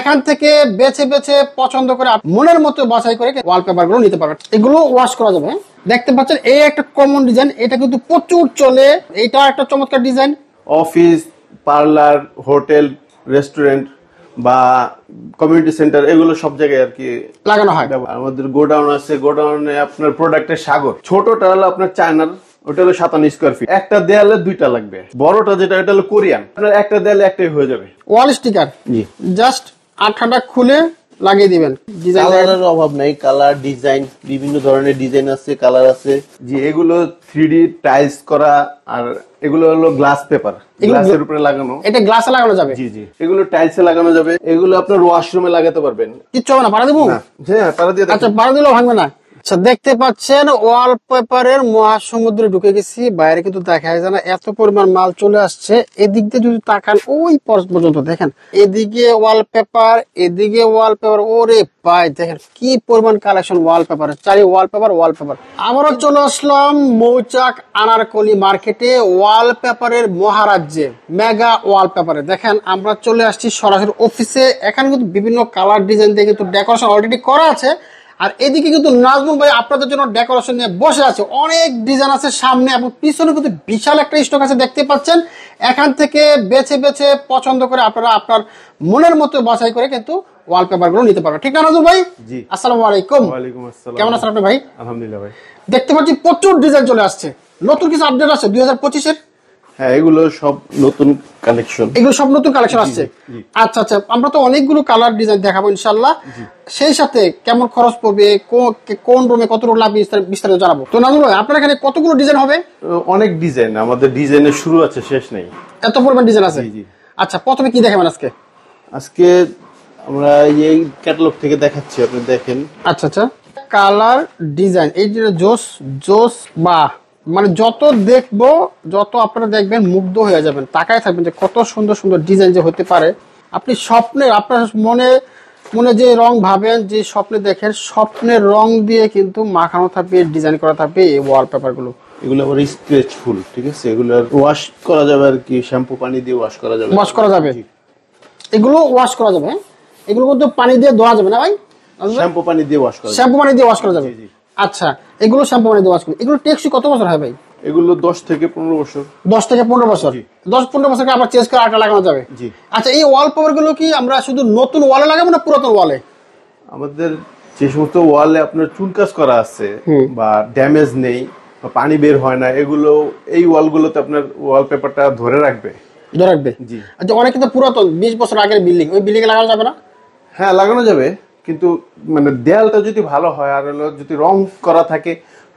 এখান থেকে বেছে বেছে পছন্দ করে মনের মতো বাছাই করে ওয়ালপেপার গুলো নিতে পারবেন। এগুলো ওয়াশ করা যাবে। দেখতে পাচ্ছেন এই একটা কমন ডিজাইন, এটা কিন্তু প্রচুর চলে। এটা একটা চমৎকার design. Office, parlour, hotel, restaurant বা কমিউনিটি সেন্টার এগুলো সব জায়গায় আর কি লাগানো হয়। আমাদের গোডাউন আছে, গোডাউনে আপনার প্রোডাক্টের সাগর। ছোটটা হলো আপনার চায়নার, ওটা হলো 57 স্কয়ার ফিট। একটা দেয়ালে দুইটা লাগবে। বড়টা যেটা এটা হলো কোরিয়ান, আপনার একটা দেয়ালে একটাই হয়ে যাবে। ওয়াল স্টিকার, জি, জাস্ট আঠাটা খুলে লাগিয়ে দিবেন। কালারের অভাব নাই, কালার ডিজাইন বিভিন্ন ধরনের ডিজাইন আছে, কালার আছে। জি, এগুলো 3D টাইলস করা, আর এগুলো হলো গ্লাস পেপার, গ্লাসের উপরে লাগানো। এটা গ্লাসে লাগানো যাবে? জি জি, এগুলো টাইলসে লাগানো যাবে। এগুলো আপনার ওয়াশরুমে লাগাতে পারবেন। কিচ্ছু হবে না? পাড়া দেবো? হ্যাঁ, পাড়া দিয়ে। আচ্ছা, পাড়া দিলেও ভাঙবে না। আচ্ছা, দেখতে পাচ্ছেন ওয়ালপেপারের মহাসমুদ্রে ঢুকে গেছি। বাইরে কিন্তু দেখা যায় না, এত পরিমাণ মাল চলে আসছে। এদিক দিয়ে যদি তাকান ওই পর্যন্ত দেখেন, এদিকে ওয়ালপেপার, এদিকে ওয়ালপেপার। ওরে ভাই দেখেন কি পরিমাণ কালেকশন ওয়ালপেপার, চারি ওয়ালপেপার। আবারও চলে আসলাম মৌচাক আনারকলি মার্কেটে, ওয়ালপেপারের মহারাজ্যে, মেগা ওয়ালপেপারে। দেখেন আমরা চলে আসছি সরাসরি অফিসে। এখানে কিন্তু বিভিন্ন কালার ডিজাইন দিয়ে কিন্তু ডেকোরেশন অলরেডি করা আছে। আর এদিকে কিন্তু নাজমুল ভাই আপনাদের জন্য ডেকোরেশন নিয়ে বসে আছে। অনেক ডিজাইন আছে সামনে এবং পিছনে কিন্তু বিশাল একটা স্টক আছে, দেখতে পাচ্ছেন। এখান থেকে বেছে বেছে পছন্দ করে আপনারা আপনার মনের মতো বাছাই করে কিন্তু ওয়ালপেপার গুলো নিতে পারবেন। ঠিক না নাজমুল ভাই? জি। আসসালামু আলাইকুম। ওয়ালাইকুম আসসালাম। কেমন আছেন আপনি ভাই? আলহামদুলিল্লাহ ভাই। দেখতে পাচ্ছি প্রচুর ডিজাইন চলে আসছে, নতুন কিছু আপডেট আছে 2025-এর। হ্যাঁ, এগুলো সব নতুন কালেকশন। এগুলো সব নতুন কালেকশন আসছে। আচ্ছা আচ্ছা, আমরা তো অনেকগুলো কালার ডিজাইন দেখাবো ইনশাআল্লাহ। সেই সাথে কেমন খরচ পড়বে, কোন রুমে কত লাভ, বিস্তারিত জানাবো। তো নাজমুল ভাই, আপনার এখানে কতগুলো ডিজাইন হবে? অনেক ডিজাইন, আমাদের ডিজাইনের শুরু আছে, শেষ নেই। এত পরিমাণ ডিজাইন আছে? জি। আচ্ছা, প্রথমে কি দেখাবেন আজকে? আজকে আমরা এই ক্যাটালগ থেকে দেখাচ্ছি, আপনি দেখেন। আচ্ছা আচ্ছা, কালার ডিজাইন, এই যে জোস বা মানে যত দেখবো, যত আপনারা দেখবেন মুগ্ধ হয়ে যাবেন, তাকায় থাকবেন যে কত সুন্দর সুন্দর ডিজাইন যে হতে পারে। আপনি স্বপ্নে, আপনার মনে যে রং ভাবেন, যে স্বপ্নে দেখেন, স্বপ্নের রং দিয়ে কিন্তু মাখানো থাকবে, ডিজাইন করা থাকবে এই ওয়ালপেপার গুলো। এগুলো আবার স্ট্রেচফুল, ঠিক আছে? এগুলো ওয়াশ করা যাবে আর কি, শ্যাম্পু পানি দিয়ে ওয়াশ করা যাবে। ওয়াশ করা যাবে, এগুলো ওয়াশ করা যাবে। এগুলো কিন্তু পানি দিয়ে ধোয়া যাবে না ভাই? শ্যাম্পু পানি দিয়ে ওয়াশ করা, শ্যাম্পু পানি দিয়ে ওয়াশ করা যাবে। আচ্ছা, এগুলো শ্যাম্পু পানি দিয়ে ওয়াশ করা। এগুলো টেকসই কত বছর হয় ভাই? এগুলো 10 থেকে 15 বছর। 10 থেকে 15 বছর? 10-15 বছর আবার চেঞ্জ করে আটা লাগানো যাবে? জি। আচ্ছা, এই ওয়ালপেপার গুলো কি আমরা শুধু নতুন ওয়ালে লাগাবো না পুরাতন ওয়ালে? আমাদের যে সমস্ত ওয়ালে আপনার চুনকাজ করা আছে বা ড্যামেজ নেই বা পানি বের হয় না, এগুলো এই ওয়ালগুলোতে আপনার ওয়ালপেপারটা ধরে রাখবে। জি। আচ্ছা, অনেক কিন্তু পুরাতন 20 বছর আগের বিল্ডিং, ওই বিল্ডিং এ লাগানো যাবে না? হ্যাঁ, লাগানো যাবে, কিন্তু মানে দেয়ালটা যদি ভালো হয় আর হলো যদি রং করা থাকে,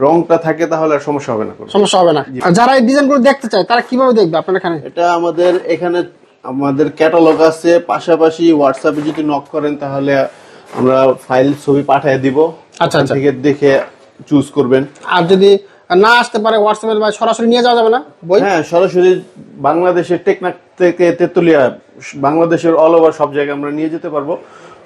রংটা থাকে, তাহলে আর সমস্যা হবে না। সমস্যা হবে না। আর যারা এই ডিজাইন গুলো দেখতে চায় তারা কিভাবে দেখবে আপনার এখানে? এটা আমাদের এখানে আমাদের ক্যাটালগ আছে, পাশাপাশি হোয়াটসঅ্যাপে যদি নক করেন তাহলে আমরা ফাইল ছবি পাঠিয়ে দিব। আচ্ছা আচ্ছা, থেকে দেখে চুজ করবেন। আর যদি না আসতে পারে হোয়াটসঅ্যাপে বা সরাসরি নিয়ে যাওয়া যাবে না বই? হ্যাঁ, সরাসরি বাংলাদেশের টেকনাফ থেকে তেতুলিয়া, বাংলাদেশের অল ওভার সব জায়গায় আমরা নিয়ে যেতে পারবো,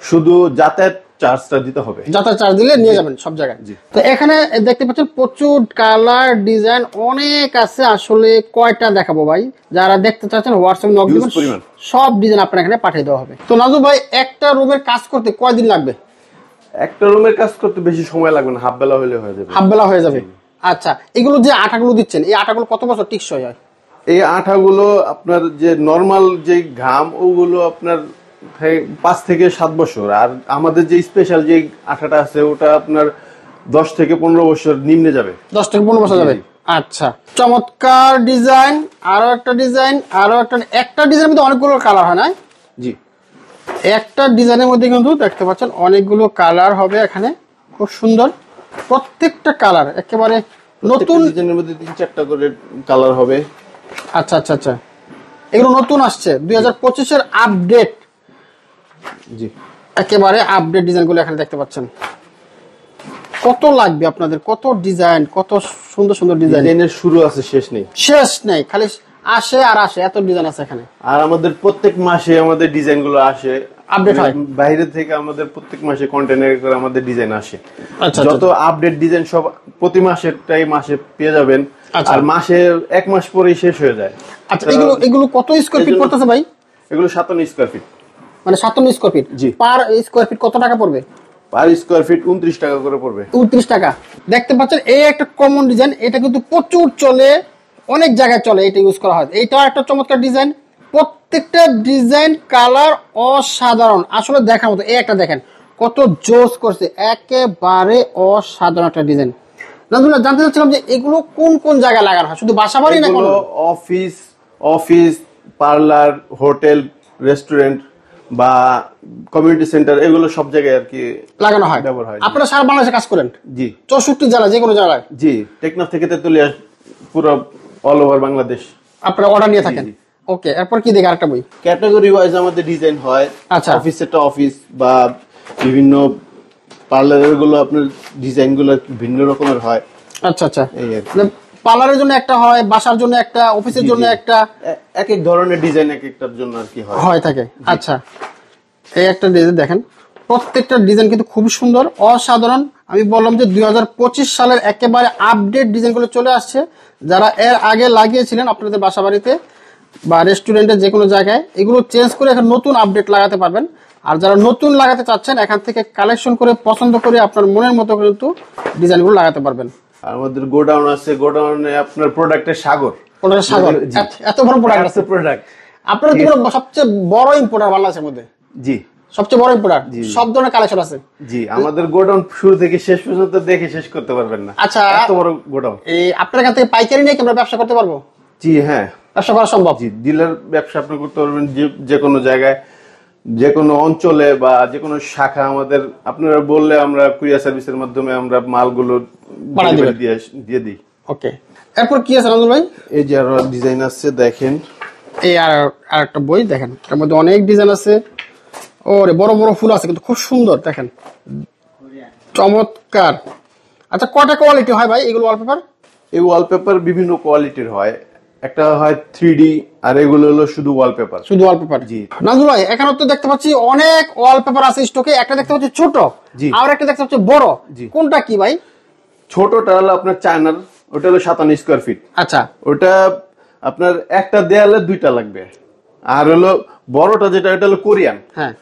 শুধু যাতায়াত চার্জটা দিতে হবে। যাতায়াত চার্জ দিলে নিয়ে যাবেন সব জায়গায়। তো এখানে দেখতে পাচ্ছেন প্রচুর কালার ডিজাইন অনেক আছে। আসলে কয়টা দেখাবো ভাই? যারা দেখতে চাচ্ছেন হোয়াটসঅ্যাপে নক দিবেন, সব ডিজাইন আপনার এখানে পাঠিয়ে দেওয়া হবে। তো নাজু ভাই, একটা রুমের কাজ করতে কয়দিন লাগবে? একটা রুমের কাজ করতে বেশি সময় লাগবে না, হাফ বেলা হলে হয়ে যাবে। হাফ বেলা হয়ে যাবে? আচ্ছা, এগুলো যে আঠাগুলো দিচ্ছেন, এই আঠাগুলো কত বছর টিকসই হয়? এই আঠাগুলো আপনার যে নরমাল যে ঘাম, ওগুলো আপনার 5 থেকে 7 বছর। আর আমাদের যে স্পেশাল যে আঠাটা আছে, ওটা আপনার 10 থেকে 15 বছর নিম্নে যাবে। 10 থেকে 15 বছর যাবে। আচ্ছা, চমৎকার ডিজাইন। আরো একটা ডিজাইন, একটা ডিজাইনের মধ্যে অনেকগুলো কালার হয় না? জি, একটা ডিজাইনের মধ্যে কিন্তু দেখতে পাচ্ছেন অনেকগুলো কালার হবে এখানে, খুব সুন্দর। প্রত্যেকটা কালার একেবারে নতুন ডিজাইনের মধ্যে 3-4টা করে কালার হবে। আচ্ছা আচ্ছা আচ্ছা, এগুলো নতুন আসছে 2025-এর আপডেট। জি, একেবারে আপডেট ডিজাইনগুলো এখানে দেখতে পাচ্ছেন। কত লাগবে আপনাদের? কত ডিজাইন, কত সুন্দর সুন্দর ডিজাইন। ডিজাইনের শুরু আছে, শেষ নেই। শেষ নেই, খালি আসে আর আসে, এত ডিজাইন আছে এখানে। আর আমাদের প্রত্যেক মাসে আমাদের ডিজাইন গুলো আসে, আপডেট হয়। বাইরে থেকে আমাদের প্রত্যেক মাসে কন্টেনার করে আমাদের ডিজাইন আসে। আচ্ছা, যত আপডেট ডিজাইন সব প্রতি মাসেরটাই মাসে পেয়ে যাবেন। আচ্ছা। আর মাসে 1 মাস পরেই শেষ হয়ে যায়। আচ্ছা, এগুলো কত স্কয়ার ফিট পড়তেছে ভাই? এগুলো 57 স্কয়ার ফিট। মানে 57 স্কয়ার ফিট। জি। পার স্কয়ার ফিট কত টাকা পড়বে? পার স্কয়ার ফিট 29 টাকা করে পড়বে। 29 টাকা। দেখতে পাচ্ছেন এই একটা কমন ডিজাইন, এটা কিন্তু প্রচুর চলে, অনেক জায়গায় চলে, এটা ইউজ করা হয়। এইটাও একটা চমৎকার ডিজাইন, প্রত্যেকটা ডিজাইন কালার অসাধারণ, আসলে দেখার মতো। এই একটা দেখেন কত জোস করছে, একেবারে অসাধারণ একটা ডিজাইন। নাজমুল্লাহ, জানতে চাচ্ছিলাম যে এগুলো কোন কোন জায়গায় লাগানো হয়, শুধু বাসা বাড়ি না এগুলো অফিস, পার্লার, হোটেল, রেস্টুরেন্ট বা কমিউনিটি সেন্টার, এগুলো সব জায়গায় আর কি লাগানো হয়? ব্যবহার হয়। আপনারা সারা বাংলাদেশে কাজ করেন? জি। 64 জেলা, যে কোনো জায়গায়? জি, টেকনাফ থেকে তেতুলিয়া, পুরো অল ওভার বাংলাদেশ আপনারা অর্ডার নিয়ে থাকেন? ওকে, এরপর কি দেখে আরেকটা বই? ক্যাটাগরি ওয়াইজ আমাদের ডিজাইন হয়। আচ্ছা। অফিসেরটা অফিস বা বিভিন্ন পার্লারের গুলো আপনার ডিজাইন গুলো ভিন্ন রকমের হয়। আচ্ছা আচ্ছা, এই আর কি। পার্লারের জন্য একটা হয়, বাসার জন্য একটা, অফিসের জন্য একটা, এক এক ধরনের ডিজাইন এক একটার জন্য আর কি হয় থাকে। আচ্ছা, এই একটা ডিজাইন দেখেন, প্রত্যেকটা ডিজাইন কিন্তু খুব সুন্দর, অসাধারণ। আমি বললাম যে 2025 সালের একেবারে আপডেট ডিজাইনগুলো চলে আসছে। যারা এর আগে লাগিয়েছিলেন আপনাদের বাসা বাড়িতে বা রেস্টুরেন্টে, যে কোনো জায়গায়, এগুলো চেঞ্জ করে এখন নতুন আপডেট লাগাতে পারবেন। আর যারা নতুন লাগাতে চাচ্ছেন, এখান থেকে কালেকশন করে পছন্দ করে আপনার মনের মতো কিন্তু ডিজাইনগুলো লাগাতে পারবেন। আর আমাদের গোডাউন আছে, গোডাউনে আপনার প্রোডাক্টের সাগর। ওটা সাগর, জি। এত বড় প্রোডাক্ট আছে। প্রোডাক্ট আপনারা তো সবচেয়ে বড় ইম্পোর্টার বাংলাদেশের মধ্যে, জি, সবচেয়ে বড় ইম্পোর্টার, সব ধরনের কালেকশন আছে। জি। আমাদের গোডাউন শুরু থেকে শেষ পর্যন্ত দেখে শেষ করতে পারবেন না। আচ্ছা, এত বড় গোডাউন। এই আপনার কাছ থেকে পাইকারি নিয়ে কি আমরা ব্যবসা করতে পারবো? জি, হ্যাঁ, ব্যবসা করা সম্ভব? জি। ডিলার ব্যবসা আপনি করতে পারবেন যে কোনো জায়গায়, যে কোনো অঞ্চলে বা যে কোনো শাখা। আমাদের আপনারা বললে আমরা কুরিয়ার সার্ভিসের মাধ্যমে আমরা মালগুলো বানাই দিবেন? দিয়ে দিই। ওকে, এরপর কি আছে রাজুল ভাই? এই যে আরো ডিজাইন আছে, দেখেন। এই আর একটা বই দেখেন, এর মধ্যে অনেক ডিজাইন আছে। ওরে, বড় বড় ফুল আছে কিন্তু খুব সুন্দর, দেখেন, চমৎকার। আচ্ছা, কয়টা কোয়ালিটি হয় ভাই এগুলো ওয়ালপেপার? এই ওয়ালপেপার বিভিন্ন কোয়ালিটির হয়। একটা হয় 3D, আর এগুলো হলো শুধু ওয়ালপেপার। শুধু ওয়ালপেপার? জি। নাজুল ভাই, এখানে তো দেখতে পাচ্ছি অনেক ওয়ালপেপার আছে স্টকে। একটা দেখতে পাচ্ছি ছোট, জি। আর একটা দেখতে পাচ্ছি বড়। জি। কোনটা কি ভাই? ছোটটা হলো আপনার চায়নার, ওটা হলো 57 স্কয়ার ফিট। আচ্ছা, ওটা আপনার একটা দেয়ালে দুইটা লাগবে। আর হলো বড়টা যেটা, এটা হলো কোরিয়ান। হ্যাঁ,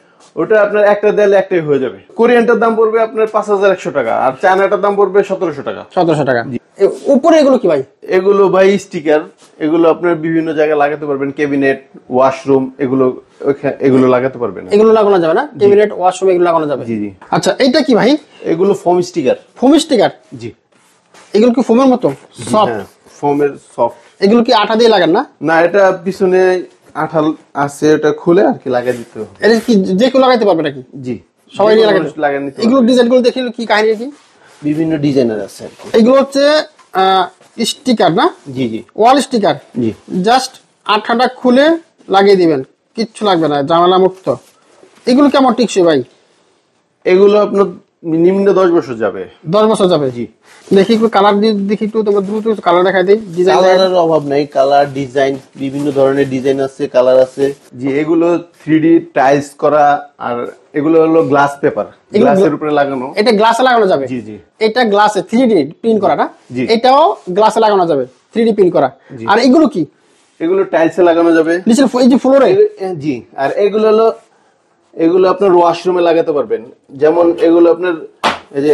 ওটা আপনার একটা দেয়ালে একটাই হয়ে যাবে। কোরিয়ানটার দাম পড়বে আপনার 5100 টাকা, আর চায়নাটার দাম পড়বে 1700 টাকা। 1700 টাকা। উপরে এগুলো কি ভাই? এগুলো ভাই স্টিকার, এগুলো আপনার বিভিন্ন জায়গায় লাগাতে পারবেন, ক্যাবিনেট, ওয়াশরুম, এগুলো লাগাতে পারবেন। এগুলো লাগানো যাবে না? ক্যাবিনেট, ওয়াশরুম এগুলো লাগানো যাবে? জি, জি। আচ্ছা, এইটা কি ভাই? এগুলো ফোম স্টিকার। Foam sticker? জি। এগুলো কি ফোমের মতো সফট? হ্যাঁ, ফোমের সফট। এগুলো কি আঠা দিয়ে লাগান না? না, এটা পিছনে আঠা আছে, এটা খুলে আর কি লাগিয়ে দিতে হবে। এটা কি যে কেউ লাগাইতে পারবে নাকি? জি, সবাই নিয়ে লাগাতে? লাগিয়ে নিতে এগুলো পারবে। ডিজাইন গুলো দেখি কি কাহিনী কি? বিভিন্ন ডিজাইনের আছে আর কি। এগুলো হচ্ছে স্টিকার না? জি, জি, ওয়াল স্টিকার? জি। জাস্ট আঠাটা খুলে লাগিয়ে দিবেন, কিচ্ছু লাগবে না, ঝামেলা মুক্ত। এগুলো কেমন টিকছে ভাই? এগুলো আপনার নিম্ন 10 বছর যাবে। 10 বছর যাবে? জি। দেখি একটু কালার দেখি, একটু তোমার দ্রুত কালার দেখাই দিই। ডিজাইন কালারের অভাব নাই, কালার ডিজাইন বিভিন্ন ধরনের ডিজাইন আছে, কালার আছে। জি, এগুলো 3D টাইলস করা, আর এগুলো হলো গ্লাস পেপার, গ্লাসের উপরে লাগানো। এটা গ্লাসে লাগানো যাবে? জি, জি। এটা গ্লাসে 3D প্রিন্ট করা না? জি। এটাও গ্লাসে লাগানো যাবে, 3D প্রিন্ট করা। আর এগুলো কি? এগুলো টাইলসে লাগানো যাবে, নিচে এই যে ফ্লোরে? জি। আর এগুলো আপনার ওয়াশরুমে লাগাতে পারবেন। যেমন এগুলো আপনার এই যে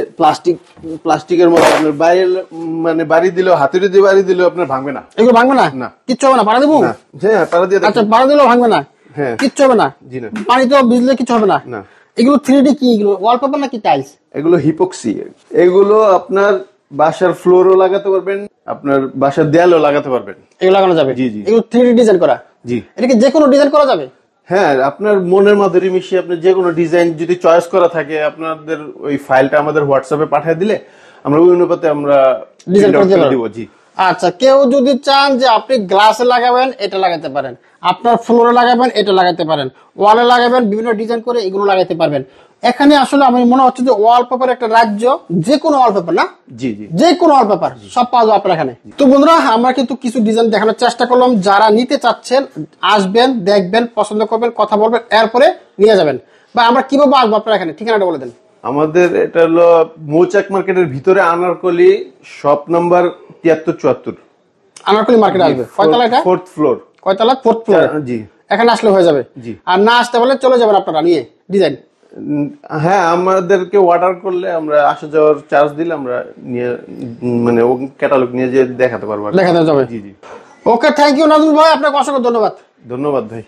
প্লাস্টিকের মতো, আপনার বাইরে মানে বাড়ি দিলেও, হাতুড়ি দিয়ে বাড়ি দিলেও আপনার ভাঙবে না। এগুলো ভাঙবে না? না। কিচ্ছু হবে না? পাড়া দেবো? হ্যাঁ, তারা দিয়ে আচ্ছা, পাড়া দিলেও ভাঙবে না? হ্যাঁ। কিচ্ছু হবে না? জি না। পানি তো ভিজলে কিছু হবে না? না। এগুলো 3D কি? এগুলো ওয়ালপেপার নাকি টাইলস? এগুলো হিপক্সি। এগুলো আপনার বাসার ফ্লোরও লাগাতে পারবেন, আপনার বাসার দেয়ালও লাগাতে পারবেন। এগুলো লাগানো যাবে? জি, জি। এগুলো 3D ডিজাইন করা? জি। এটা কি যে কোনো ডিজাইন করা যাবে? হ্যাঁ, আপনার মনের মাধুরী মিশিয়ে আপনি যে কোনো ডিজাইন যদি চয়েস করা থাকে, আপনাদের ওই ফাইলটা আমাদের হোয়াটসঅ্যাপে পাঠিয়ে দিলে আমরা ওই অনুপাতে আমরা ডিজাইন করে দিব। জি। আচ্ছা, কেউ যদি চান যে আপনি গ্লাসে লাগাবেন, এটা লাগাতে পারেন। আপনার ফ্লোরে লাগাবেন, এটা লাগাতে পারেন। ওয়ালে লাগাবেন, বিভিন্ন ডিজাইন করে এগুলো লাগাতে পারবেন। এখানে আসলে আমি মনে হচ্ছে যে ওয়ালপেপার একটা রাজ্য, যে কোনো ওয়ালপেপার না? জি, জি। যে কোনো ওয়ালপেপার সব পাওয়া যাবে আপনার এখানে। তো বন্ধুরা, আমরা কিন্তু কিছু ডিজাইন দেখানোর চেষ্টা করলাম। যারা নিতে চাচ্ছেন আসবেন, দেখবেন, পছন্দ করবেন, কথা বলবেন, এরপরে নিয়ে যাবেন। বা আমরা কিভাবে আসবো আপনার এখানে? ঠিকানাটা বলে দেন। আমাদের এটা হলো মৌচাক মার্কেটের ভিতরে, আনারকলি শপ নাম্বার 7374। আনারকলি মার্কেটে আসবে। কয়তলা এটা? 4th floor. কয়তলা? 4th floor. জি, এখানে আসলে হয়ে যাবে। জি। আর না আসতে বলে চলে যাবেন আপনারা নিয়ে ডিজাইন। হ্যাঁ, আমাদেরকে অর্ডার করলে আমরা আসা যাওয়ার চার্জ দিলে আমরা নিয়ে মানে ও ক্যাটালগ নিয়ে যে দেখাতে পারবো আর কি। দেখাতে যাবে। জি জি, ওকে, থ্যাংক ইউ নাজমুল ভাই, আপনাকে অসংখ্য ধন্যবাদ। ধন্যবাদ ভাই।